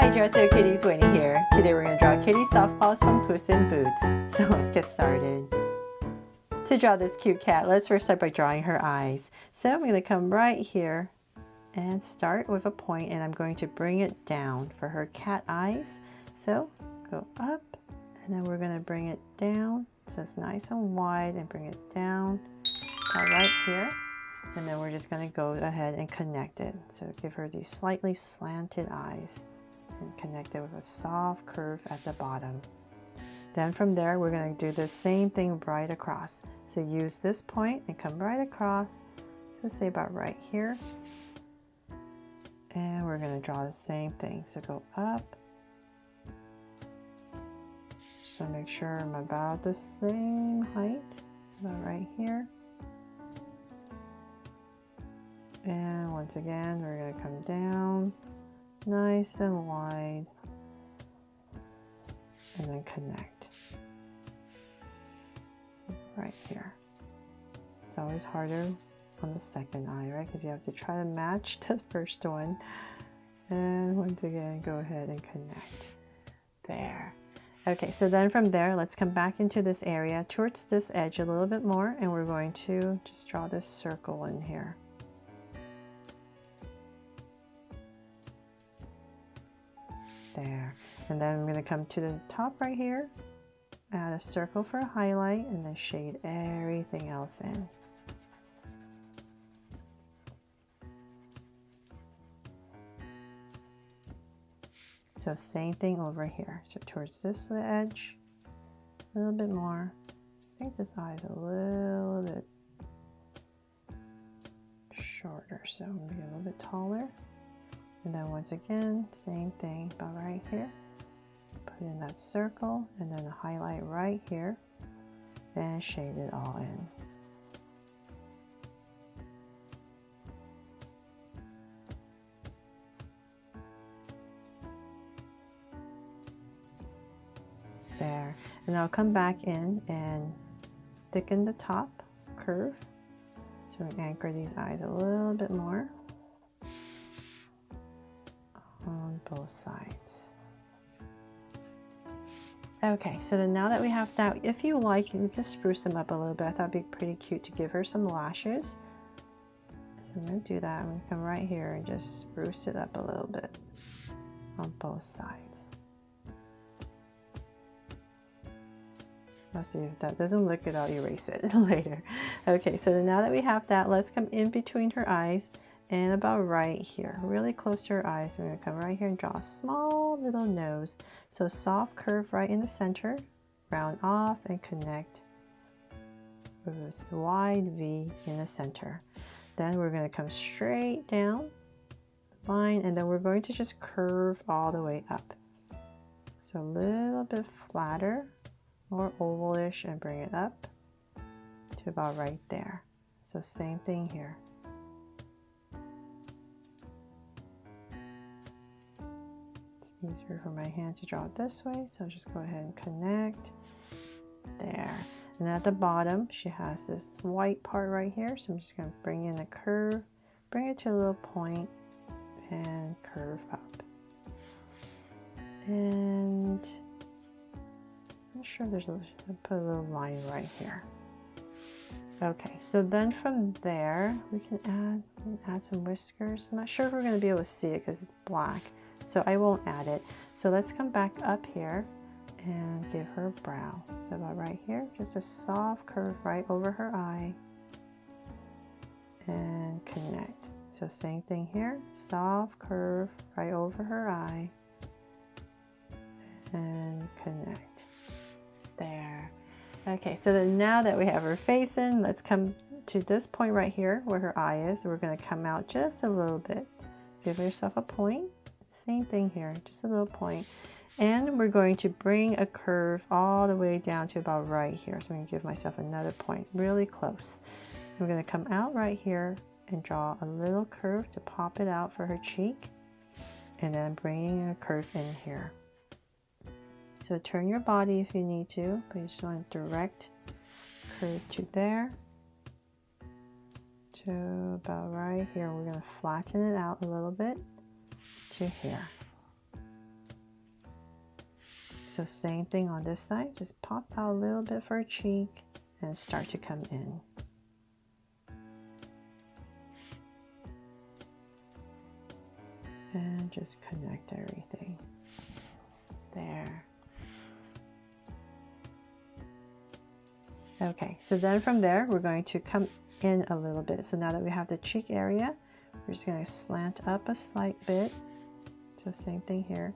Hi Dresser Kitties, Winnie here. Today we're going to draw Kitty Softpaws from Puss in Boots. So let's get started. To draw this cute cat, let's first start by drawing her eyes. So I'm going to come right here and start with a point, and I'm going to bring it down for her cat eyes. So go up, and then we're going to bring it down so it's nice and wide, and bring it down right here. And then we're just going to go ahead and connect it. So give her these slightly slanted eyes and connect it with a soft curve at the bottom. Then from there, we're going to do the same thing right across. So use this point and come right across. So say about right here. And we're going to draw the same thing. So go up. Just want to make sure I'm about the same height. About right here. And once again, we're going to come down nice and wide and then connect. So right here. It's always harder on the second eye, right? Because you have to try to match the first one. And once again, go ahead and connect. There. Okay, so then from there, let's come back into this area towards this edge a little bit more, and we're going to just draw this circle in here. There. And then I'm going to come to the top right here, add a circle for a highlight, and then shade everything else in. So same thing over here. So towards this edge, a little bit more. I think this eye is a little bit shorter, so I'm going to get a little bit taller. And then once again, same thing about right here. Put in that circle and then a highlight right here and shade it all in. There. And I'll come back in and thicken the top curve. So we anchor these eyes a little bit more on both sides. Okay, so then now that we have that, if you like, you can spruce them up a little bit. I thought it'd be pretty cute to give her some lashes. So I'm going to do that. I'm going to come right here and just spruce it up a little bit on both sides. Let's see if that doesn't look good, I'll erase it later. Okay, so now that we have that, let's come in between her eyes and about right here, really close to her eyes. I'm going to come right here and draw a small little nose. So soft curve right in the center, round off and connect with this wide V in the center. Then we're going to come straight down the line, and then we're going to just curve all the way up. So a little bit flatter, more ovalish, and bring it up to about right there. So same thing here. Easier for my hand to draw it this way, so I'll just go ahead and connect there. And at the bottom she has this white part right here, so I'm just going to bring in a curve, bring it to a little point and curve up. And I'm not sure there's I'll put a little line right here. Okay, so then from there we can add some whiskers. I'm not sure if we're going to be able to see it because it's black, so I won't add it. So let's come back up here and give her a brow. So about right here, just a soft curve right over her eye and connect. So same thing here, soft curve right over her eye and connect. There. Okay, so then now that we have her face in, let's come to this point right here where her eye is. We're going to come out just a little bit. Give yourself a point. Same thing here, just a little point. And we're going to bring a curve all the way down to about right here. So I'm going to give myself another point, really close. We're going to come out right here and draw a little curve to pop it out for her cheek. And then bringing a curve in here. So turn your body if you need to, but you just want to direct curve to there, to about right here. We're going to flatten it out a little bit to here. So same thing on this side, just pop out a little bit for a cheek and start to come in. And just connect everything. There. Okay, so then from there, we're going to come in a little bit. So now that we have the cheek area, we're just going to slant up a slight bit. So same thing here.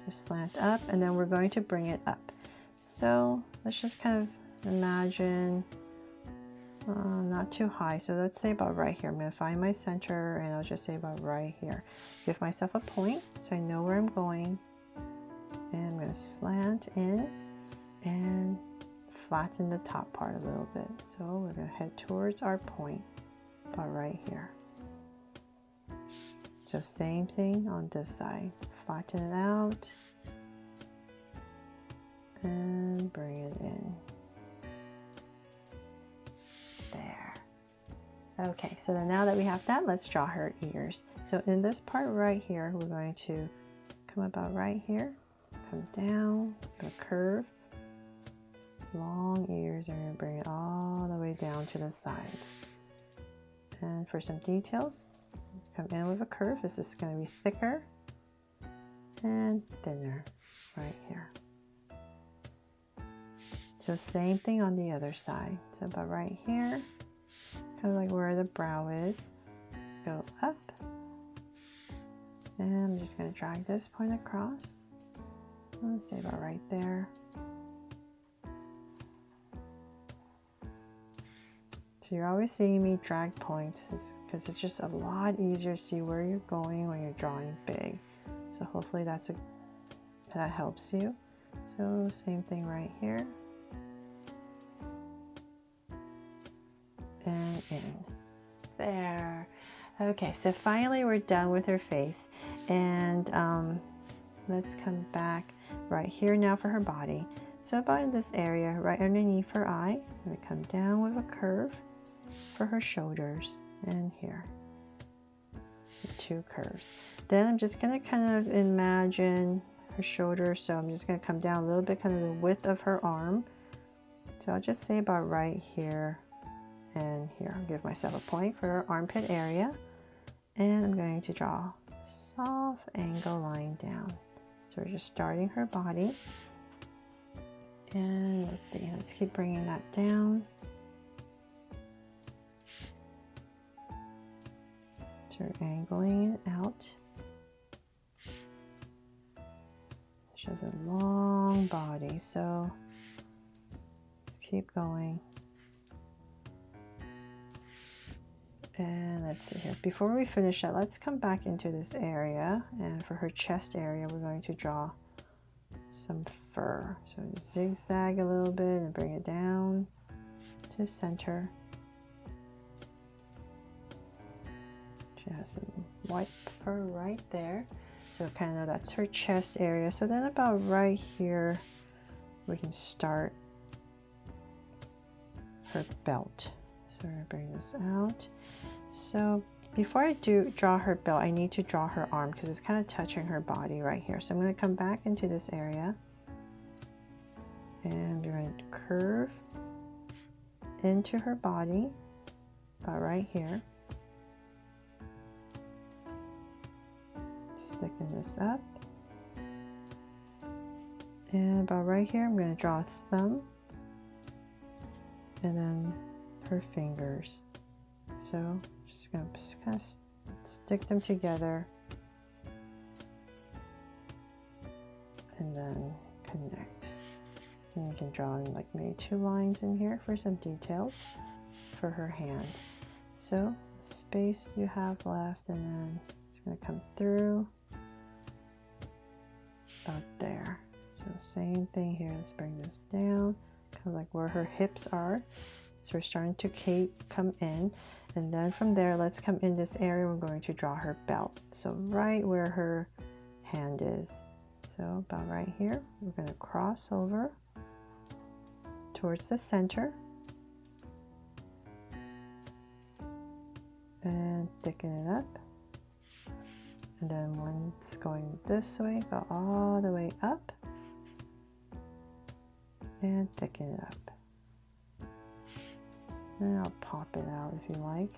Just slant up, and then we're going to bring it up. So let's just kind of imagine not too high. So let's say about right here. I'm going to find my center, and I'll just say about right here. Give myself a point so I know where I'm going. And I'm going to slant in and flatten the top part a little bit. So we're going to head towards our point about right here. So same thing on this side. Flatten it out and bring it in. There. Okay, so then now that we have that, let's draw her ears. So in this part right here, we're going to come about right here, come down, a curve, long ears, and we're going to bring it all the way down to the sides. And for some details, come in with a curve. This is going to be thicker and thinner right here. So same thing on the other side. So about right here, kind of like where the brow is. Let's go up. And I'm just going to drag this point across. Let's say about right there. So you're always seeing me drag points because it's just a lot easier to see where you're going when you're drawing big. So hopefully that helps you. So same thing right here. And in. There. Okay, so finally we're done with her face. And let's come back right here now for her body. So about in this area, right underneath her eye, I'm going to come down with a curve for her shoulders and here. The two curves. Then I'm just going to kind of imagine her shoulder. So I'm just going to come down a little bit, kind of the width of her arm. So I'll just say about right here and here. I'll give myself a point for her armpit area. And I'm going to draw a soft angle line down. So we're just starting her body. And let's see, let's keep bringing that down. So we're angling it out. She has a long body, so let's keep going. And let's see here. Before we finish that, let's come back into this area. And for her chest area, we're going to draw some fur. So just zigzag a little bit and bring it down to center. She has some white fur right there. So kind of that's her chest area. So then about right here, we can start her belt. So we're gonna bring this out. So before I draw her belt, I need to draw her arm because it's kind of touching her body right here. So I'm going to come back into this area and we're going to curve into her body about right here. Sticking this up. And about right here, I'm going to draw a thumb and then her fingers. So just going to kind of stick them together and then connect. And you can draw in like maybe 2 lines in here for some details for her hands. So space you have left, and then it's going to come through about there. So same thing here. Let's bring this down, kind of like where her hips are. So we're starting to come in, and then from there, let's come in this area. We're going to draw her belt. So right where her hand is. So about right here, we're going to cross over towards the center and thicken it up. And then once going this way, go all the way up and thicken it up. And I'll pop it out if you like.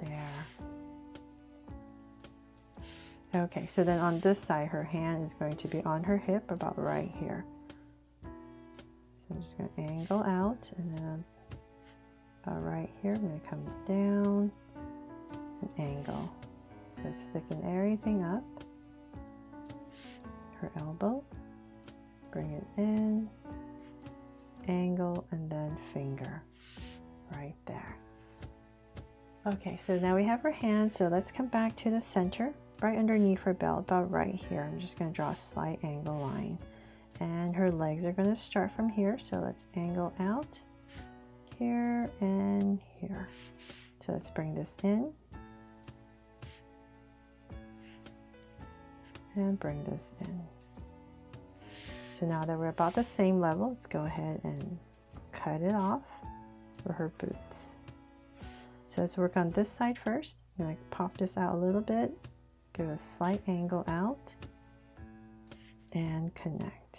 There. Okay, so then on this side, her hand is going to be on her hip, about right here. So I'm just going to angle out, and then about right here, I'm going to come down and angle. So it's thicken everything up. Her elbow, bring it in, angle, and then finger right there. Okay, so now we have her hand, so let's come back to the center, right underneath her belt, about right here. I'm just going to draw a slight angle line. And her legs are going to start from here, so let's angle out here and here. So let's bring this in. And bring this in. So now that we're about the same level, let's go ahead and cut it off for her boots. So let's work on this side first. I'm going to pop this out a little bit, give a slight angle out, and connect.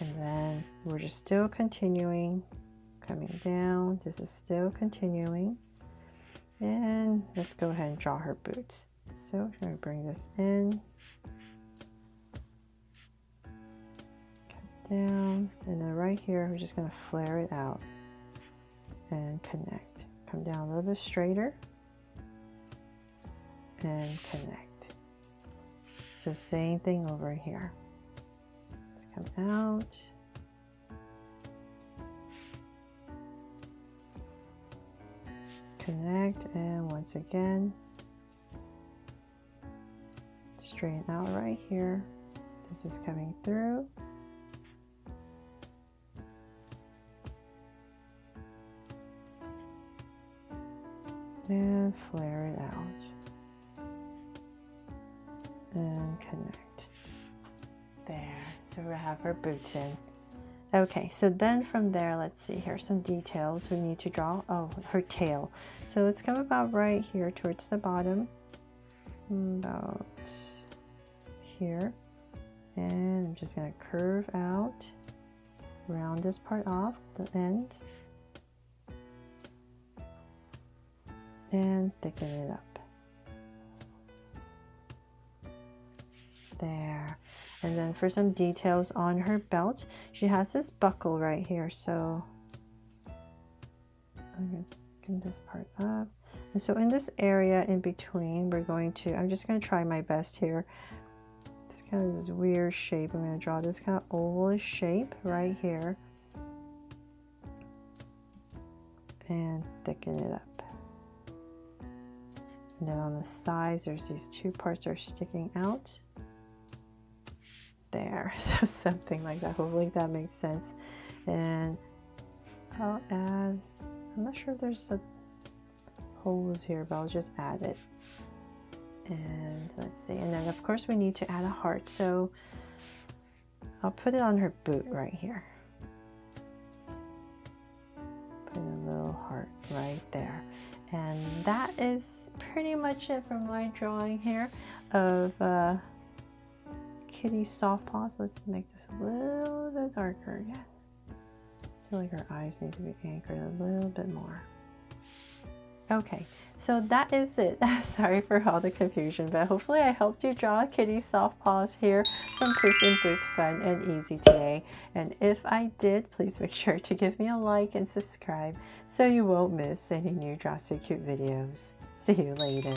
And then we're just still continuing, coming down. This is still continuing. And let's go ahead and draw her boots. So I'm going to bring this in, come down, and then right here, we're just going to flare it out and connect. Come down a little bit straighter and connect. So same thing over here. Let's come out. Connect, and once again, straighten out right here. This is coming through. And flare it out. And connect. There. So we have her boots in. Okay, so then from there, let's see, here's some details we need to draw. Oh, her tail. So let's come about right here towards the bottom. About here. And I'm just going to curve out, round this part off, the ends, and thicken it up. There. And then for some details on her belt, she has this buckle right here. So I'm going to get this part up. And so in this area in between, I'm just going to try my best here. It's kind of this weird shape. I'm going to draw this kind of oval shape right here. And thicken it up. And then on the sides, there's these two parts that are sticking out. There, so something like that. Hopefully that makes sense. And I'll add, I'm not sure if there's a holes here, but I'll just add it. And let's see, and then of course we need to add a heart, so I'll put it on her boot right here. Put a little heart right there. And that is pretty much it for my drawing here of Kitty Softpaws. Let's make this a little bit darker again. I feel like her eyes need to be anchored a little bit more. Okay, so that is it. Sorry for all the confusion, but hopefully I helped you draw Kitty Softpaws here from Puss in Boots Fun and Easy today. And if I did, please make sure to give me a like and subscribe so you won't miss any new Draw So Cute videos. See you later.